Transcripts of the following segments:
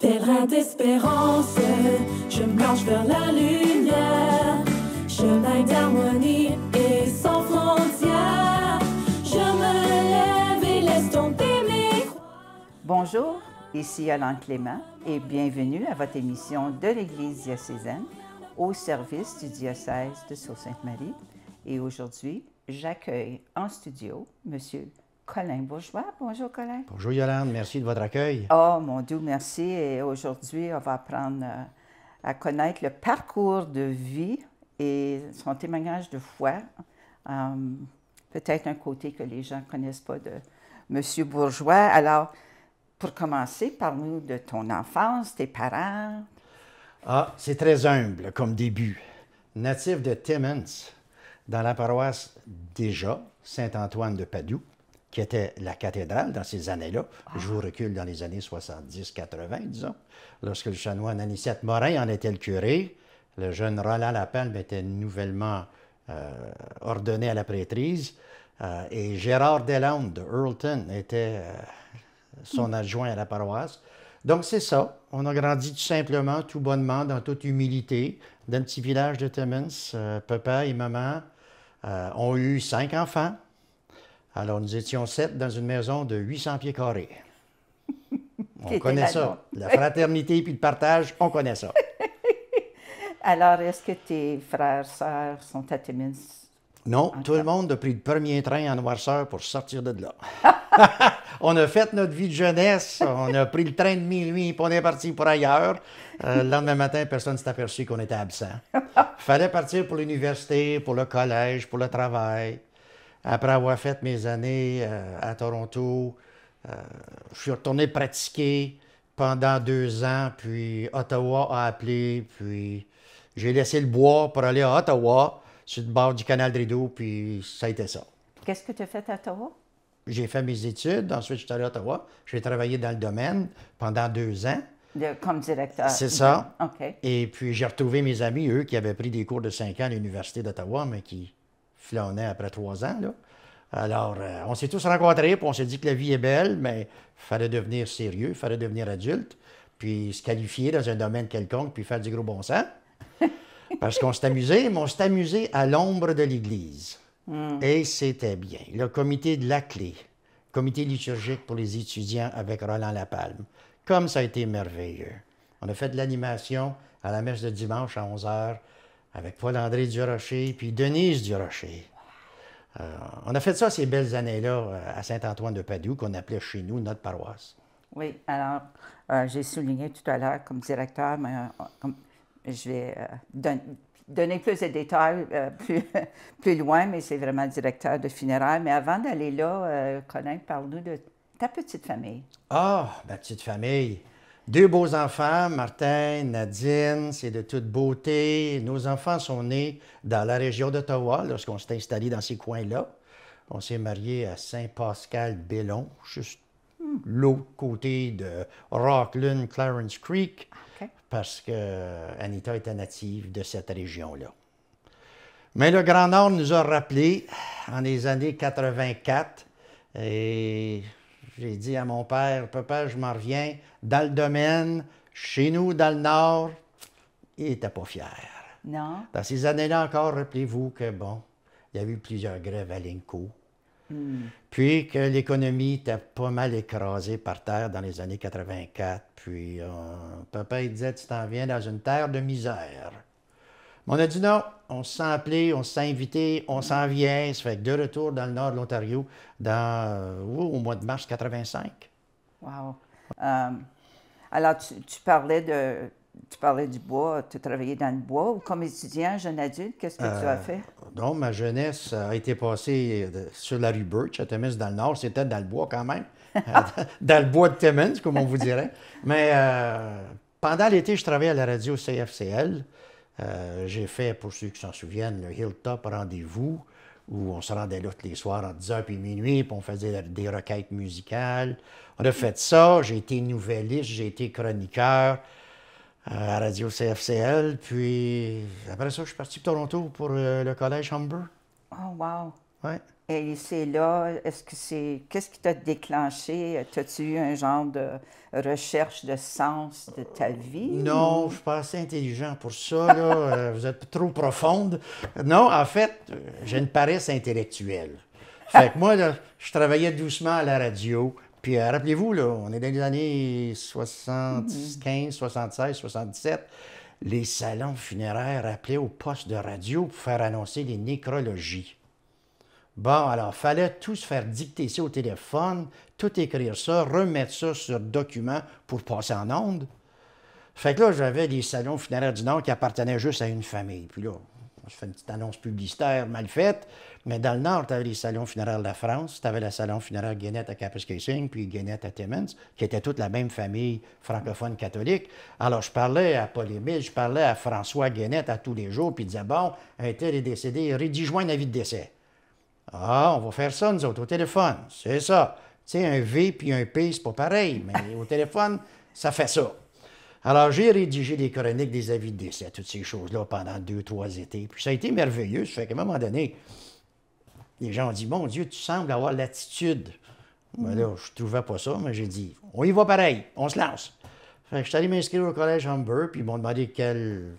Pèlerin d'espérance, je marche vers la lumière. Chemin d'harmonie et sans frontières. Je me lève et laisse tomber mes croix. Bonjour, ici Alain Clément et bienvenue à votre émission de l'Église diocésaine au service du diocèse de Sault-Sainte-Marie. Et aujourd'hui, j'accueille en studio M. Colin Bourgeois. Bonjour Colin. Bonjour Yolande, merci de votre accueil. Oh mon Dieu, merci. Et aujourd'hui, on va apprendre à connaître le parcours de vie et son témoignage de foi. Peut-être un côté que les gens ne connaissent pas de M. Bourgeois. Alors, pour commencer, parle-nous de ton enfance, tes parents. Ah, c'est très humble comme début. Natif de Timmins, dans la paroisse déjà Saint-Antoine de Padoue, qui était la cathédrale dans ces années-là. Je vous recule dans les années 70-80, disons, lorsque le chanoine Anicette Morin en était le curé. Le jeune Roland Lapalme était nouvellement ordonné à la prêtrise. Et Gérard Deslandes de Earlton était son adjoint à la paroisse. Donc, c'est ça. On a grandi tout simplement, tout bonnement, dans toute humilité, dans le petit village de Timmins. Papa et maman ont eu 5 enfants. Alors, nous étions 7 dans une maison de 800 pieds carrés. On connaît ça. La fraternité puis le partage, on connaît ça. Alors, est-ce que tes frères, sœurs sont à Timmins? Non, tout le monde a pris le premier train en noirceur pour sortir de là. On a fait notre vie de jeunesse, on a pris le train de minuit, puis on est parti pour ailleurs. Le lendemain matin, personne ne s'est aperçu qu'on était absent. Il fallait partir pour l'université, pour le collège, pour le travail. Après avoir fait mes années à Toronto, je suis retourné pratiquer pendant 2 ans, puis Ottawa a appelé, puis j'ai laissé le bois pour aller à Ottawa, sur le bord du canal de Rideau, puis ça a été ça. Qu'est-ce que tu as fait à Ottawa? J'ai fait mes études, ensuite je suis allé à Ottawa. J'ai travaillé dans le domaine pendant 2 ans. Comme directeur? C'est ça. OK. Et puis j'ai retrouvé mes amis, eux, qui avaient pris des cours de 5 ans à l'Université d'Ottawa, mais qui flânaient après 3 ans, là. Alors, on s'est tous rencontrés, puis on s'est dit que la vie est belle, mais il fallait devenir sérieux, il fallait devenir adulte, puis se qualifier dans un domaine quelconque, puis faire du gros bon sens. Parce qu'on s'est amusé, mais on s'est amusé à l'ombre de l'Église. Et c'était bien. Le comité de la clé, comité liturgique pour les étudiants avec Roland Lapalme. Comme ça a été merveilleux. On a fait de l'animation à la messe de dimanche à 11h avec Paul-André Durocher puis Denise Durocher. On a fait ça ces belles années-là à Saint-Antoine de Padoue, qu'on appelait chez nous notre paroisse. Oui, alors, j'ai souligné tout à l'heure comme directeur, mais je vais donner plus de détails plus loin, mais c'est vraiment directeur de funérailles. Mais avant d'aller là, Colin, parle-nous de ta petite famille. Ah, ma petite famille. 2 beaux enfants, Martin, Nadine, c'est de toute beauté. Nos enfants sont nés dans la région d'Ottawa lorsqu'on s'est installé dans ces coins-là. On s'est mariés à Saint-Pascal-Bellon, juste l'autre côté de Rockland, Clarence Creek, parce que Anita était native de cette région-là. Mais le Grand Nord nous a rappelé en les années 84 et j'ai dit à mon père, « Papa, je m'en reviens dans le domaine, chez nous, dans le Nord. » Il n'était pas fier. Non? Dans ces années-là encore, rappelez-vous que, bon, il y a eu plusieurs grèves à l'INCO. Puis que l'économie était pas mal écrasée par terre dans les années 84. Puis papa, il disait, « Tu t'en viens dans une terre de misère. » Mais on a dit non, on se sent appelé, on se sent invité, on s'en vient. Ça fait que de retour dans le nord de l'Ontario au mois de mars 85. Wow. Alors, tu parlais du bois, tu as travaillé dans le bois. Ou comme étudiant, jeune adulte, qu'est-ce que tu as fait? Non, ma jeunesse a été passée sur la rue Birch, à Timmins, dans le nord. C'était dans le bois quand même. Dans le bois de Timmins, comme on vous dirait. Mais pendant l'été, je travaillais à la radio CFCL. J'ai fait, pour ceux qui s'en souviennent, le Hilltop Rendez-vous, où on se rendait là tous les soirs entre 10h et minuit, puis on faisait des requêtes musicales. On a fait ça, j'ai été nouvelliste, j'ai été chroniqueur à Radio CFCL, puis après ça, je suis parti pour Toronto pour le collège Humber. Oh, wow! Ouais. Et c'est là, qu'est-ce qui t'a déclenché? As-tu eu un genre de recherche de sens de ta vie? Non, je ne suis pas assez intelligent pour ça, là. Vous êtes trop profonde. Non, en fait, j'ai une paresse intellectuelle. Fait que moi, là, je travaillais doucement à la radio. Puis rappelez-vous, là, on est dans les années 75, 76, 77. Les salons funéraires appelaient au poste de radio pour faire annoncer les nécrologies. Bon, alors, fallait tout se faire dicter ça au téléphone, tout écrire ça, remettre ça sur document pour passer en onde. Fait que là, j'avais des salons funéraires du Nord qui appartenaient juste à une famille. Puis là, je fais une petite annonce publicitaire mal faite. Mais dans le Nord, tu avais les salons funéraires de la France, tu avais le salon funéraire Guénette à Kapuskasing, puis Guénette à Timmins, qui étaient toutes la même famille francophone catholique. Alors, je parlais à Paul Émile, je parlais à François Guénette à tous les jours, puis il disait, bon, un tel est décédé, rédige-moi un avis de décès. Ah, on va faire ça, nous autres, au téléphone. C'est ça. Tu sais, un V puis un P, c'est pas pareil, mais au téléphone, ça fait ça. Alors, j'ai rédigé des chroniques, des avis de décès, toutes ces choses-là pendant 2-3 étés. Puis ça a été merveilleux. Ça fait qu'à un moment donné, les gens ont dit, mon Dieu, tu sembles avoir l'attitude. Ben là, je trouvais pas ça, mais j'ai dit, on y va pareil, on se lance. Fait que je suis allé m'inscrire au collège Humber, puis ils m'ont demandé quelle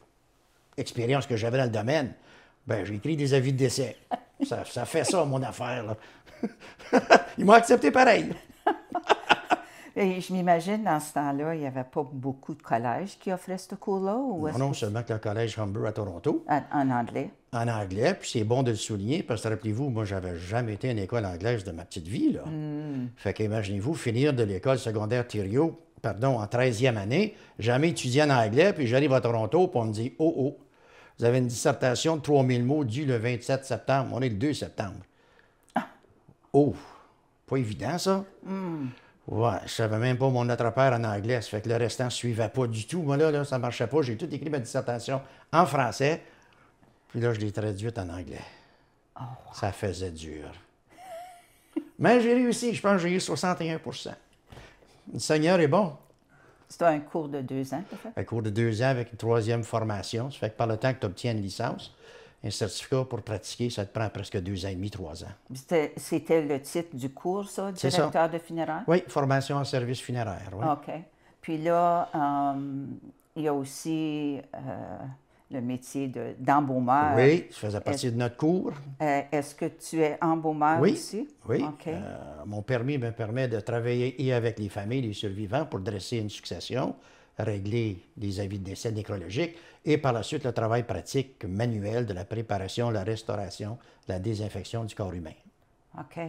expérience que j'avais dans le domaine. Ben, j'ai écrit des avis de décès. Ça fait ça, mon affaire, là. Ils m'ont accepté pareil. Et je m'imagine, dans ce temps-là, il n'y avait pas beaucoup de collèges qui offraient ce cours-là? Non, seulement que le collège Humber à Toronto. En anglais? En anglais, puis c'est bon de le souligner, parce que rappelez-vous, moi, j'avais jamais été à une école anglaise de ma petite vie, là. Fait qu'imaginez-vous, finir de l'école secondaire Thériault, en 13e année, jamais étudié en anglais, puis j'arrive à Toronto, puis on me dit, oh, vous avez une dissertation de 3000 mots due le 27 septembre. On est le 2 septembre. Oh, pas évident, ça? Ouais, je savais même pas mon autre père en anglais. Ça fait que le restant ne suivait pas du tout. Moi, là, ça ne marchait pas. J'ai tout écrit ma dissertation en français. Puis là, je l'ai traduite en anglais. Oh, wow. Ça faisait dur. Mais j'ai réussi. Je pense que j'ai eu 61 %. Le Seigneur est bon. C'était un cours de 2 ans, peut-être? Un cours de 2 ans avec une 3e formation. Ça fait que par le temps que tu obtiens une licence, un certificat pour pratiquer, ça te prend presque 2 ans et demi, 3 ans. C'était le titre du cours, ça, directeur de funéraire? Oui, formation en service funéraire, oui. OK. Puis là, il y a aussi le métier d'embaumeur. Oui, ça faisait partie de notre cours. Est-ce que tu es embaumeur aussi? Oui. OK. Mon permis me permet de travailler et avec les familles, les survivants, pour dresser une succession, régler des avis de décès nécrologiques, et par la suite, le travail pratique manuel de la préparation, la restauration, la désinfection du corps humain. OK.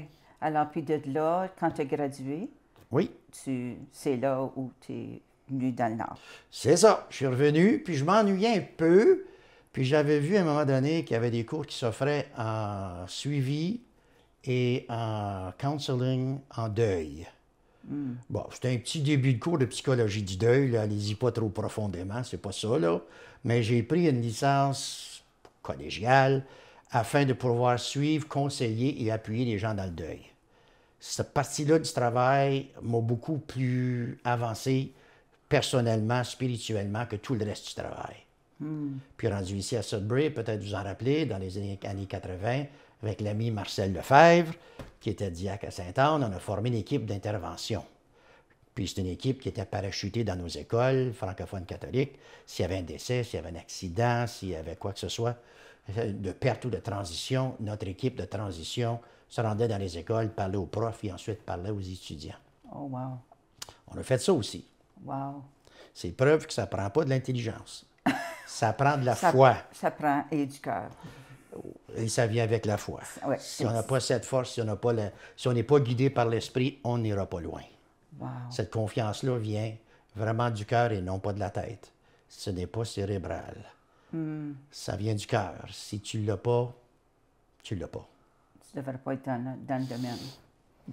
Alors, puis de là, quand tu as gradué, oui, c'est là où tu es venu dans le Nord. C'est ça. Je suis revenu, puis je m'ennuyais un peu, puis j'avais vu à un moment donné qu'il y avait des cours qui s'offraient en suivi et en counseling en deuil. Bon, c'était un petit début de cours de psychologie du deuil, là, allez-y pas trop profondément, c'est pas ça, là. Mais j'ai pris une licence collégiale afin de pouvoir suivre, conseiller et appuyer les gens dans le deuil. Cette partie-là du travail m'a beaucoup plus avancé personnellement, spirituellement, que tout le reste du travail. Puis rendu ici à Sudbury, peut-être vous en rappelez, dans les années 80, avec l'ami Marcel Lefebvre, qui était diacre à Sainte-Anne, on a formé une équipe d'intervention. Puis c'est une équipe qui était parachutée dans nos écoles francophones catholiques. S'il y avait un décès, s'il y avait un accident, s'il y avait quoi que ce soit, de perte ou de transition, notre équipe de transition se rendait dans les écoles, parlait aux profs et ensuite parlait aux étudiants. Oh, wow. On a fait ça aussi. Wow. C'est preuve que ça ne prend pas de l'intelligence. Ça prend de la foi. Ça prend et du cœur. Et ça vient avec la foi. Ouais, si on n'a pas cette force, si on n'est pas guidé par l'esprit, on n'ira pas loin. Wow. Cette confiance-là vient vraiment du cœur et non pas de la tête. Ce n'est pas cérébral. Ça vient du cœur. Si tu ne l'as pas, tu ne l'as pas. Tu ne devrais pas être dans le domaine.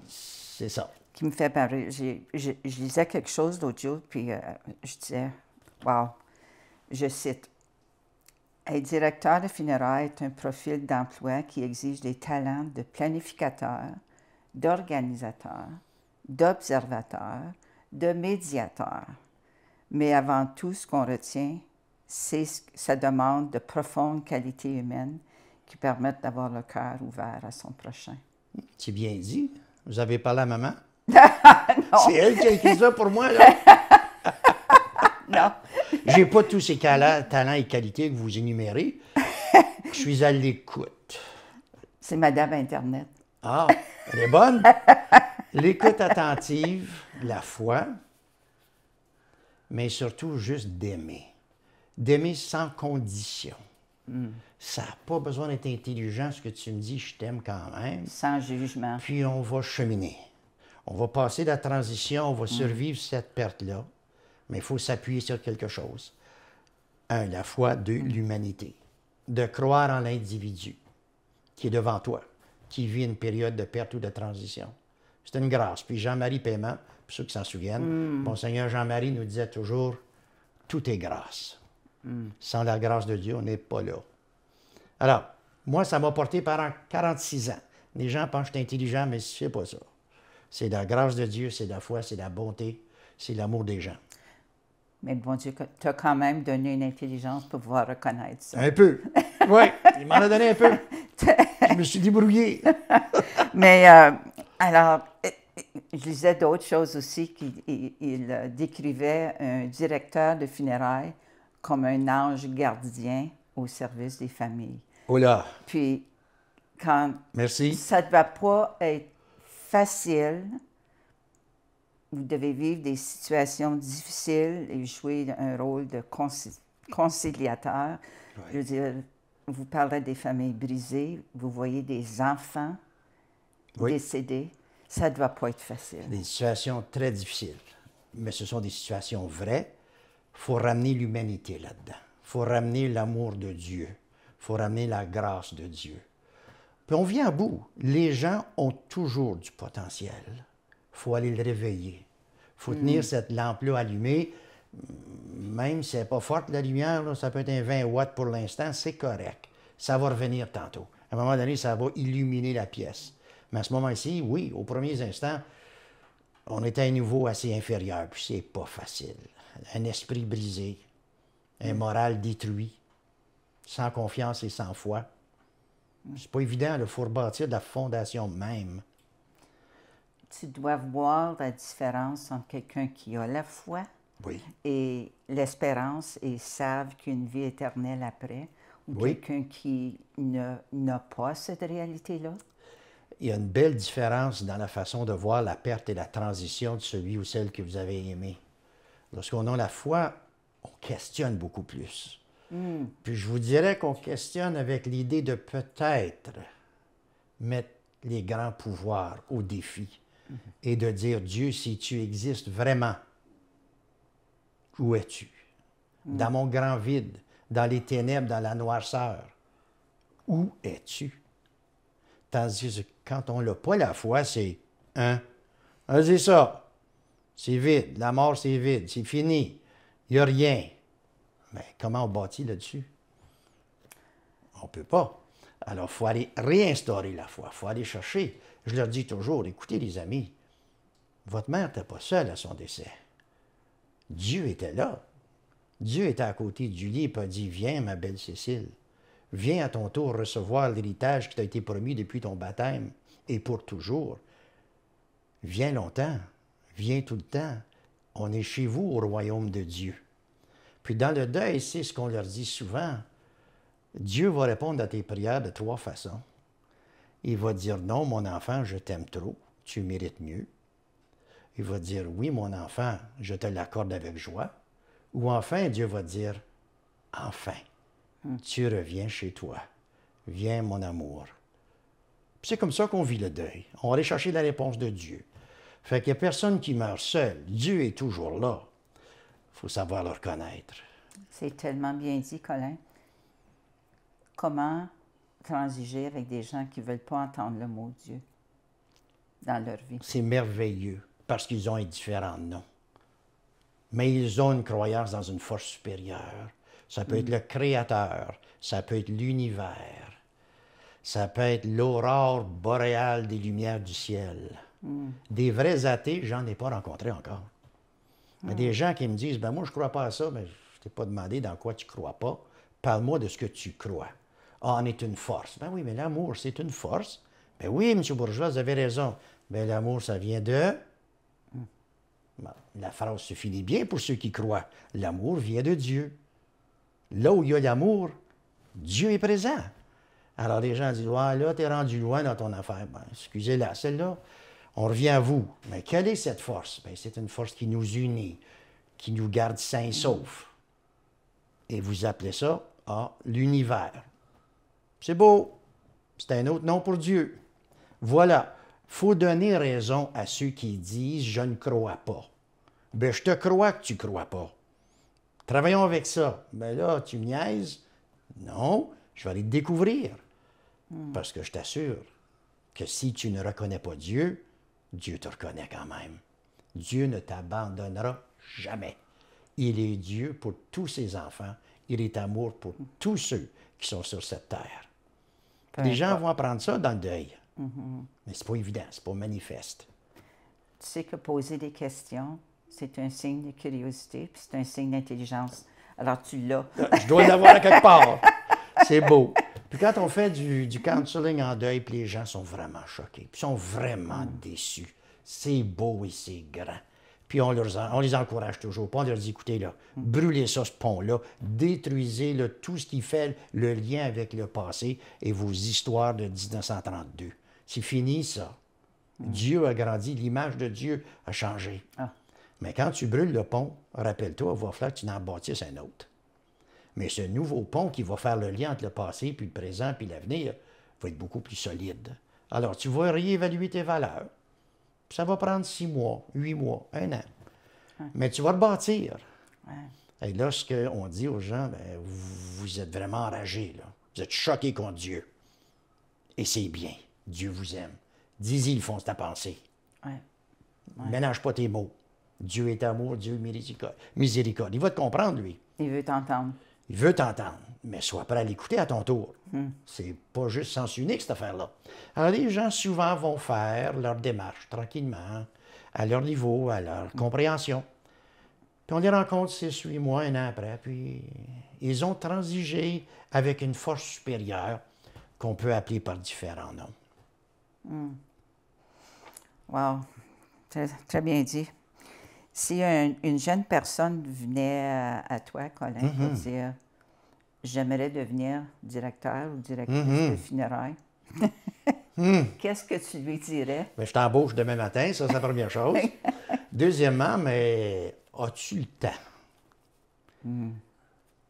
C'est ça. Qui me fait parler. Je lisais quelque chose l'autre jour, puis je disais, wow, je cite, « Être directeur de funérailles est un profil d'emploi qui exige des talents de planificateur, d'organisateur, d'observateur, de médiateur. Mais avant tout, ce qu'on retient, c'est sa demande de profondes qualités humaines qui permettent d'avoir le cœur ouvert à son prochain. » C'est bien dit. Vous avez parlé à maman? Non. C'est elle qui a écrit ça pour moi, là. Non. J'ai pas tous ces talents et qualités que vous énumérez. Je suis à l'écoute. C'est Madame Internet. Ah, elle est bonne. L'écoute attentive, la foi, mais surtout juste d'aimer. D'aimer sans condition. Ça n'a pas besoin d'être intelligent, ce que tu me dis, je t'aime quand même. Sans jugement. Puis on va cheminer. On va passer la transition, on va survivre cette perte-là, mais il faut s'appuyer sur quelque chose. Un, la foi. Deux, l'humanité. De croire en l'individu qui est devant toi, qui vit une période de perte ou de transition. C'est une grâce. Puis Jean-Marie Paiement, pour ceux qui s'en souviennent, Monseigneur Jean-Marie nous disait toujours, tout est grâce. Sans la grâce de Dieu, on n'est pas là. Alors, moi, ça m'a porté pendant 46 ans. Les gens pensent que je suis intelligent, mais c'est pas ça. C'est la grâce de Dieu, c'est la foi, c'est la bonté, c'est l'amour des gens. Mais bon Dieu, tu as quand même donné une intelligence pour pouvoir reconnaître ça. Un peu. Oui, il m'en a donné un peu. Je me suis débrouillé. Mais alors, je lisais d'autres choses aussi qu'il décrivait un directeur de funérailles comme un ange gardien au service des familles. Oh là. Puis, quand Merci. ça ne va pas être facile, vous devez vivre des situations difficiles et jouer un rôle de conciliateur. Oui. Je veux dire, vous parlez des familles brisées, vous voyez des enfants décédés. Ça ne doit pas être facile. Des situations très difficiles, mais ce sont des situations vraies. Il faut ramener l'humanité là-dedans. Il faut ramener l'amour de Dieu. Il faut ramener la grâce de Dieu. Puis on vient à bout. Les gens ont toujours du potentiel. Il faut aller le réveiller. Il faut tenir cette lampe-là allumée. Même si elle n'est pas forte, la lumière, là, ça peut être un 20 watts pour l'instant, c'est correct. Ça va revenir tantôt. À un moment donné, ça va illuminer la pièce. Mais à ce moment-ci, oui, aux premiers instants, on est à un niveau assez inférieur, puis c'est pas facile. Un esprit brisé, un moral détruit, sans confiance et sans foi. C'est pas évident, il faut rebâtir de la fondation même. Tu dois voir la différence entre quelqu'un qui a la foi Oui. et l'espérance et savent qu'une vie éternelle après, ou quelqu'un qui n'a pas cette réalité-là. Il y a une belle différence dans la façon de voir la perte et la transition de celui ou celle que vous avez aimé. Lorsqu'on a la foi, on questionne beaucoup plus. Puis je vous dirais qu'on questionne avec l'idée de peut-être mettre les grands pouvoirs au défi et de dire, Dieu, si tu existes vraiment, où es-tu? Dans mon grand vide, dans les ténèbres, dans la noirceur, où es-tu? Tandis que quand on n'a pas la foi, c'est c'est ça, c'est vide, la mort c'est vide, c'est fini, il n'y a rien. Mais comment on bâtit là-dessus? On ne peut pas. Alors, il faut aller réinstaurer la foi, il faut aller chercher. Je leur dis toujours, écoutez les amis, votre mère n'était pas seule à son décès. Dieu était là. Dieu était à côté du lit et a dit, viens ma belle Cécile, viens à ton tour recevoir l'héritage qui t'a été promis depuis ton baptême et pour toujours. Viens longtemps, viens tout le temps. On est chez vous au royaume de Dieu. Puis dans le deuil, c'est ce qu'on leur dit souvent. Dieu va répondre à tes prières de 3 façons. Il va dire, non, mon enfant, je t'aime trop, tu mérites mieux. Il va dire, oui, mon enfant, je te l'accorde avec joie. Ou enfin, Dieu va dire, enfin, tu reviens chez toi. Viens, mon amour. Puis c'est comme ça qu'on vit le deuil. On va aller chercher la réponse de Dieu. Fait qu'il n'y a personne qui meurt seul. Dieu est toujours là. Il faut savoir le reconnaître. C'est tellement bien dit, Colin. Comment transiger avec des gens qui ne veulent pas entendre le mot Dieu dans leur vie? C'est merveilleux parce qu'ils ont un différent nom. Mais ils ont une croyance dans une force supérieure. Ça peut être le Créateur, ça peut être l'univers, ça peut être l'aurore boréale des lumières du ciel. Des vrais athées, j'en ai pas rencontré encore. Mais des gens qui me disent, ben moi je crois pas à ça, mais je t'ai pas demandé dans quoi tu crois pas. Parle-moi de ce que tu crois. Ah, on est une force. Ben oui, mais l'amour, c'est une force, Ben oui, M. Bourgeois, vous avez raison. Ben l'amour, ça vient de... Bon, la phrase se finit bien pour ceux qui croient. L'amour vient de Dieu. Là où il y a l'amour, Dieu est présent. Alors les gens disent, ouais, là, t'es rendu loin dans ton affaire. Ben, excusez-la, celle-là, on revient à vous. Mais quelle est cette force? Ben, c'est une force qui nous unit, qui nous garde sains et saufs. Et vous appelez ça, l'univers. C'est beau. C'est un autre nom pour Dieu. Voilà. Il faut donner raison à ceux qui disent « je ne crois pas ». Ben, je te crois que tu ne crois pas. Travaillons avec ça. Ben là, tu me niaises? Non, je vais aller te découvrir. Parce que je t'assure que si tu ne reconnais pas Dieu, Dieu te reconnaît quand même. Dieu ne t'abandonnera jamais. Il est Dieu pour tous ses enfants. Il est amour pour tous ceux qui sont sur cette terre. Les gens vont apprendre ça dans le deuil. Mais c'est pas évident, c'est pas manifeste. Tu sais que poser des questions, c'est un signe de curiosité, puis c'est un signe d'intelligence. Alors, tu l'as. Je dois l'avoir à quelque part. C'est beau. Puis quand on fait du counseling en deuil, puis les gens sont vraiment choqués, puis sont vraiment déçus. C'est beau et c'est grand. Puis on les encourage toujours. Puis on leur dit, écoutez, là, brûlez ça, ce pont-là, détruisez tout ce qui fait le lien avec le passé et vos histoires de 1932. C'est fini, ça. Dieu a grandi, l'image de Dieu a changé. Mais quand tu brûles le pont, rappelle-toi, il va falloir que tu en bâtisses un autre. Mais ce nouveau pont qui va faire le lien entre le passé, puis le présent, puis l'avenir, va être beaucoup plus solide. Alors, tu vas réévaluer tes valeurs. Ça va prendre 6 mois, 8 mois, 1 an. Mais tu vas le bâtir. Et là, ce qu'on dit aux gens, ben, vous êtes vraiment enragés, là. Vous êtes choqués contre Dieu. Et c'est bien. Dieu vous aime. Dis-y le fond de ta pensée. Mélange pas tes mots. Dieu est amour, Dieu est miséricorde. Il va te comprendre, lui. Il veut t'entendre. Il veut t'entendre, mais sois prêt à l'écouter à ton tour. C'est pas juste sens unique, cette affaire-là. Alors, les gens, souvent, vont faire leur démarche tranquillement, à leur niveau, à leur compréhension. Puis on les rencontre 6, 8 mois, 1 an après, puis ils ont transigé avec une force supérieure qu'on peut appeler par différents noms. Wow, très, très bien dit. Si une jeune personne venait à toi, Colin, pour dire « J'aimerais devenir directeur ou directrice de funérailles », qu'est-ce que tu lui dirais? Bien, je t'embauche demain matin, ça, c'est la première chose. Deuxièmement, mais as-tu le temps?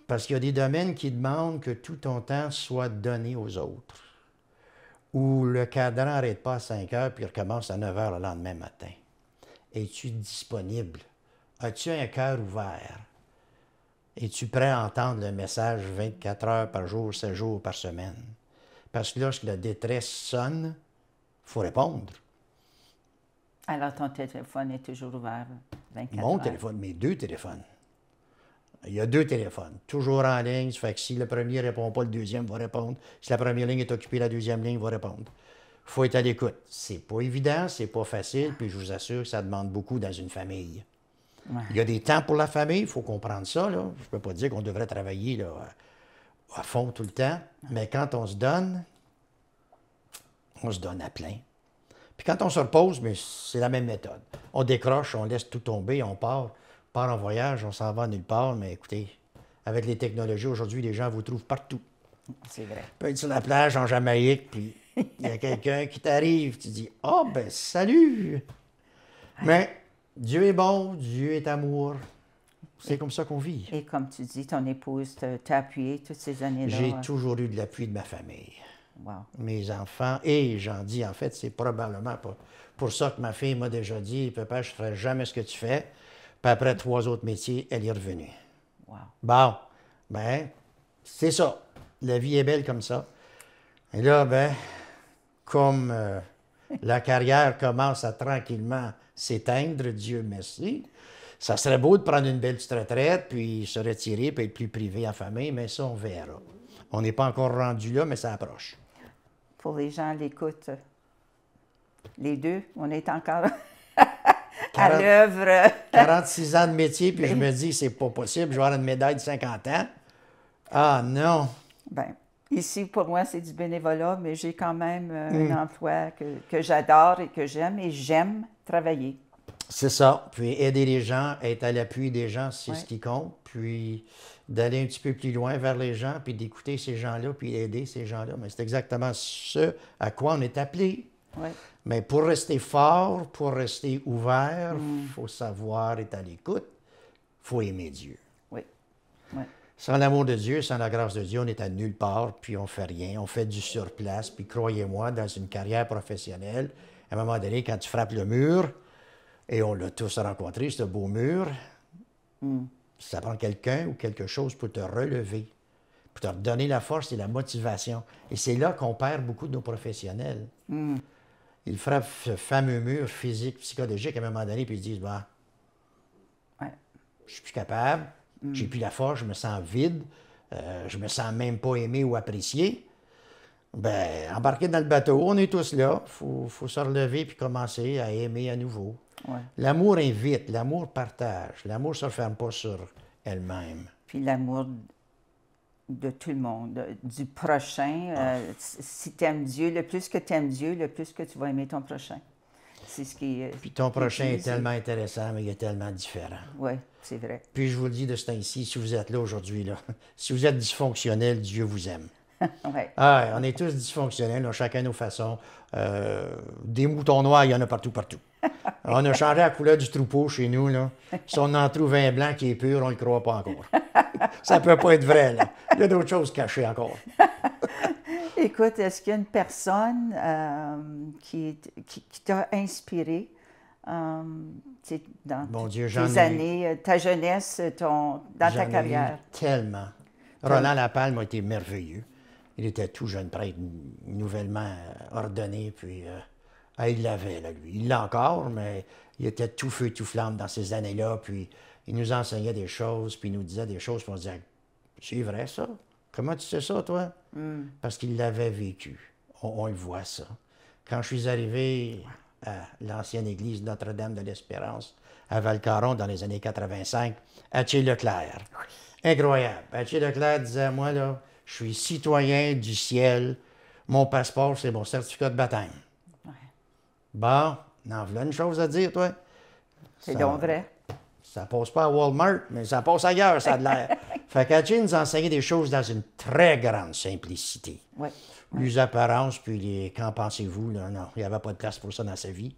Parce qu'il y a des domaines qui demandent que tout ton temps soit donné aux autres. Où le cadran n'arrête pas à 5 heures puis il recommence à 9 heures le lendemain matin. Es-tu disponible? As-tu un cœur ouvert? Es-tu prêt à entendre le message 24 heures par jour, 7 jours par semaine? Parce que lorsque la détresse sonne, il faut répondre. Alors, ton téléphone est toujours ouvert 24 Mon heures. téléphone, mes 2 téléphones. Il y a 2 téléphones, toujours en ligne. Ça fait que si le premier ne répond pas, le deuxième va répondre. Si la première ligne est occupée, la deuxième ligne va répondre. Il faut être à l'écoute. C'est pas évident, c'est pas facile, puis je vous assure que ça demande beaucoup dans une famille. Il y a des temps pour la famille, il faut comprendre ça. Là. Je ne peux pas dire qu'on devrait travailler là, à fond tout le temps, mais quand on se donne à plein. Puis quand on se repose, mais c'est la même méthode. On décroche, on laisse tout tomber, on part en voyage, on s'en va nulle part, mais écoutez, avec les technologies aujourd'hui, les gens vous trouvent partout. C'est vrai. Tu peux être sur la plage en Jamaïque, puis il y a quelqu'un qui t'arrive, tu dis « Ah, ben salut! » Mais Dieu est bon, Dieu est amour. C'est comme ça qu'on vit. Et comme tu dis, ton épouse t'a appuyé toutes ces années-là. J'ai toujours eu de l'appui de ma famille. Wow. Mes enfants, et j'en dis, en fait, c'est probablement pas pour ça que ma fille m'a déjà dit « Papa, je ne ferai jamais ce que tu fais. » Puis après 3 autres métiers, elle est revenue. Wow. Bon, ben, c'est ça. La vie est belle comme ça. Et là, ben, comme la carrière commence à tranquillement s'éteindre, Dieu merci, ça serait beau de prendre une belle petite retraite, puis se retirer, puis être plus privé en famille, mais ça, on verra. On n'est pas encore rendu là, mais ça approche. Pour les gens à l'écoute, les deux, on est encore à l'œuvre. 46 ans de métier, puis je me dis, c'est pas possible, je vais avoir une médaille de 50 ans. Ah non! Bien, Ici, pour moi, c'est du bénévolat, mais j'ai quand même un emploi que j'adore et que j'aime, et j'aime travailler. C'est ça. Puis aider les gens, être à l'appui des gens, c'est Ouais. ce qui compte. Puis d'aller un petit peu plus loin vers les gens, puis d'écouter ces gens-là, puis aider ces gens-là. Mais c'est exactement ce à quoi on est appelé. Oui, Mais pour rester fort, pour rester ouvert, il faut savoir être à l'écoute, il faut aimer Dieu. oui, oui. Sans l'amour de Dieu, sans la grâce de Dieu, on est à nulle part, puis on fait rien, on fait du surplace. Puis croyez-moi, dans une carrière professionnelle, à un moment donné, quand tu frappes le mur, et on l'a tous rencontré, ce beau mur, ça prend quelqu'un ou quelque chose pour te relever, pour te redonner la force et la motivation. Et c'est là qu'on perd beaucoup de nos professionnels. Ils frappent ce fameux mur physique, psychologique à un moment donné, puis ils se disent, bah, Ouais. je suis plus capable, j'ai plus la force, je me sens vide, je me sens même pas aimé ou apprécié. Ben, embarquez dans le bateau, on est tous là. Faut se relever puis commencer à aimer à nouveau. Ouais. L'amour invite, l'amour partage, l'amour ne se ferme pas sur elle-même. Puis l'amour de tout le monde, du prochain. Si tu aimes Dieu, le plus que tu aimes Dieu, le plus que tu vas aimer ton prochain. C'est ce qui est. Puis ton prochain est tellement intéressant, mais il est tellement différent. Oui, c'est vrai. Puis je vous le dis de ce temps-ci, si vous êtes là aujourd'hui, là, si vous êtes dysfonctionnel, Dieu vous aime. Ouais. Ah, on est tous dysfonctionnels, on a chacun nos façons. Des moutons noirs, il y en a partout, partout. On a changé la couleur du troupeau chez nous, là. Si on en trouve un blanc qui est pur, on ne le croit pas encore. Ça peut pas être vrai, là. Il y a d'autres choses cachées encore. Écoute, est-ce qu'il y a une personne qui t'a inspiré dans Bon Dieu, j'en tes ai années, ta jeunesse, dans ta J'en ai eu carrière? tellement. Roland Lapalme a été merveilleux. Il était tout jeune prêtre, nouvellement ordonné, puis il l'avait, là, lui. Il l'a encore, mais il était tout feu, tout flamme dans ces années-là, puis il nous enseignait des choses, puis il nous disait des choses, puis on se disait, c'est vrai ça? Comment tu sais ça, toi? Parce qu'il l'avait vécu. On le voit, ça. Quand je suis arrivé à l'ancienne église Notre-Dame de l'Espérance, à Val-Caron, dans les années 85, Hatché Leclerc. Incroyable. Hatché Leclerc disait, moi, là, je suis citoyen du ciel. Mon passeport, c'est mon certificat de baptême. Ouais. Bon, en voilà une chose à dire, toi. C'est Ça- donc vrai. Ça passe pas à Walmart, mais ça passe ailleurs, ça a de l'air. Fait qu'Hatché nous enseignait des choses dans une très grande simplicité. Oui. Les apparences, puis les qu'en pensez-vous, là, non, il n'y avait pas de place pour ça dans sa vie.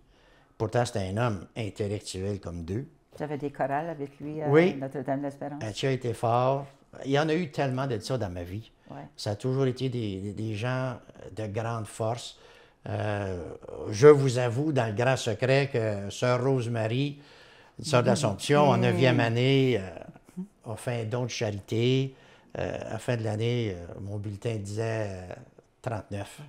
Pourtant, c'était un homme intellectuel comme deux. Tu avais des chorales avec lui à Oui. Notre-Dame de l'Espérance? Hatché a été fort. Il y en a eu tellement de ça dans ma vie. Ouais. Ça a toujours été des gens de grande force. Je vous avoue, dans le grand secret, que Sœur Rosemary, Sœur de l'Assomption, en 9e année, a fait un don de charité. À la fin de l'année, mon bulletin disait 39.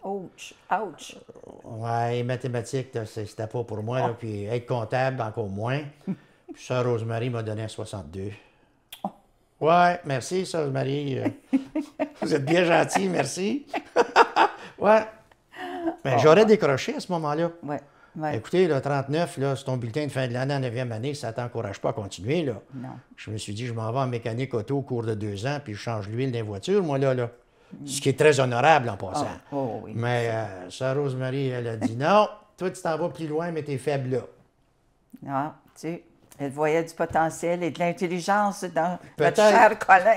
Ouch! Ouch! Ouais, mathématiques, là, c'était pas pour moi. Là, puis être comptable, encore moins. Puis Sœur Rosemary m'a donné un 62. Ouais, merci, Sœur Rosemary. Vous êtes bien gentil, merci. Ouais. Mais j'aurais décroché à ce moment-là. Oui. Ouais. Écoutez, le 39, là, c'est ton bulletin de fin de l'année en 9e année, ça ne t'encourage pas à continuer, là. Non. Je me suis dit, je m'en vais en mécanique auto au cours de 2 ans, puis je change l'huile des voitures, moi, là. Ce qui est très honorable en passant. Oh, oui. Mais Sœur Rosemary, elle a dit, non, toi, tu t'en vas plus loin, mais t'es faible là. Non, elle voyait du potentiel et de l'intelligence dans notre Peut-être. cher Colin.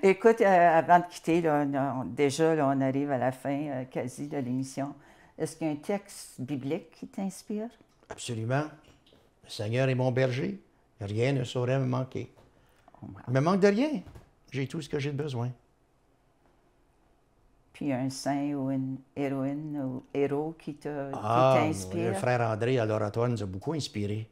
Écoute, avant de quitter, là, déjà, là, on arrive à la fin quasi de l'émission. Est-ce qu'il y a un texte biblique qui t'inspire? Absolument. Le Seigneur est mon berger. Rien ne saurait me manquer. Il me manque de rien. J'ai tout ce que j'ai besoin. Puis un saint ou une héroïne ou héros qui Le t'inspire? frère André à l'oratoire nous a beaucoup inspirés.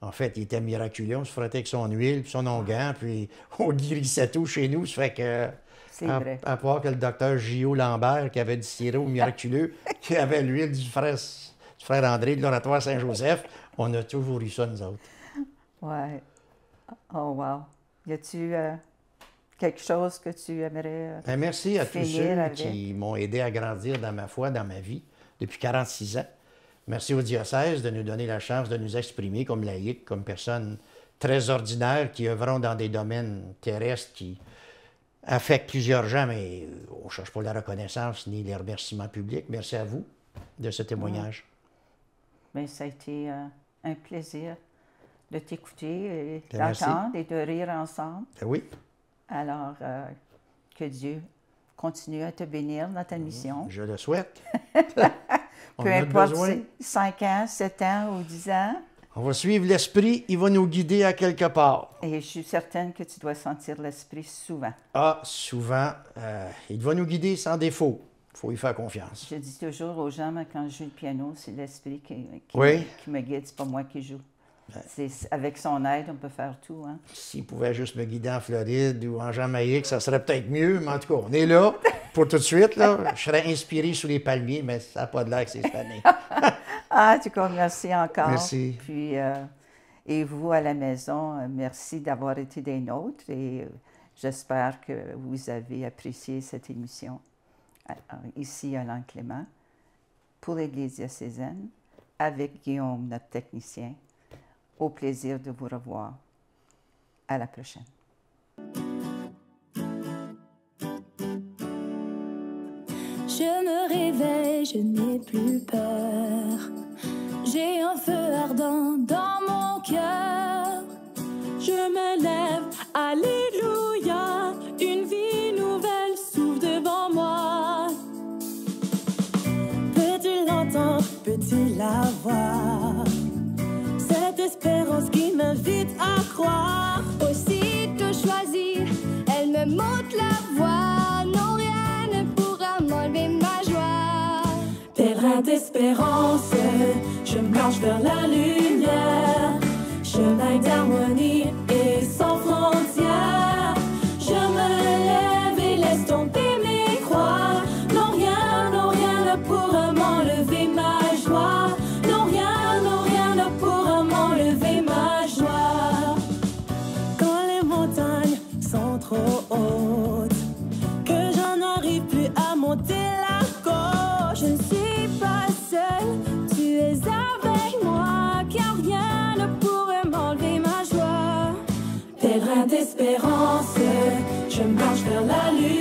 En fait, il était miraculeux. On se frottait avec son huile, puis son onguent, puis on guérissait tout chez nous. Ça fait que, C'est vrai. à part que le docteur J.O. Lambert, qui avait du sirop miraculeux, qui avait l'huile du frère André de l'oratoire Saint-Joseph, on a toujours eu ça, nous autres. Ouais. Oh, wow. Y a-tu quelque chose que tu aimerais Ben, merci à tous finir ceux avec? qui m'ont aidé à grandir dans ma foi, dans ma vie, depuis 46 ans. Merci au diocèse de nous donner la chance de nous exprimer comme laïcs, comme personnes très ordinaires qui œuvront dans des domaines terrestres qui affecte plusieurs gens, mais on ne cherche pas la reconnaissance ni les remerciements publics. Merci à vous de ce témoignage. Bien, ça a été un plaisir de t'écouter et Merci. d'entendre et de rire ensemble. Oui. Alors, que Dieu continue à te bénir dans ta mission. Je le souhaite. On Peu en a importe besoin. si 5 ans, 7 ans ou 10 ans. On va suivre l'Esprit, il va nous guider à quelque part. Et je suis certaine que tu dois sentir l'Esprit souvent. Ah, souvent, il va nous guider sans défaut. Il faut y faire confiance. Je dis toujours aux gens, moi, quand je joue le piano, c'est l'Esprit qui Oui. me guide, c'est pas moi qui joue. Avec son aide, on peut faire tout. Hein? S'il pouvait juste me guider en Floride ou en Jamaïque, ça serait peut-être mieux, mais en tout cas, on est là pour tout de suite. Là. Je serais inspiré sous les palmiers, mais ça n'a pas de l'air que c'est cette année. Ah, en tout cas, merci encore. Merci. Puis, et vous, à la maison, merci d'avoir été des nôtres et j'espère que vous avez apprécié cette émission ici à l'Anne-Clément pour l'Église diocésaine avec Guillaume, notre technicien. Au plaisir de vous revoir. À la prochaine. Je me réveille, je n'ai plus peur. J'ai un feu ardent dans mon cœur. Je me lève, alléluia. Une vie nouvelle s'ouvre devant moi. Peux-tu l'entendre, peux-tu la voir? Cette espérance qui m'invite à croire. Aussitôt choisie, elle me montre la voie. Non, rien ne pourra m'enlever ma joie. Pèlerin d'espérance, je marche vers la lumière. Chemin d'harmonie et sans frontières. Je me lève et laisse tomber mes croix. Non, rien ne pourra m'enlever ma joie. Non, rien ne pourra m'enlever ma joie. Quand les montagnes sont trop hautes, que j'en arrive plus à monter la côte, je ne suis pas seule, tu es avec moi, car rien ne pourrait m'enlever ma joie. Pèlerin d'espérance, je marche vers la lune.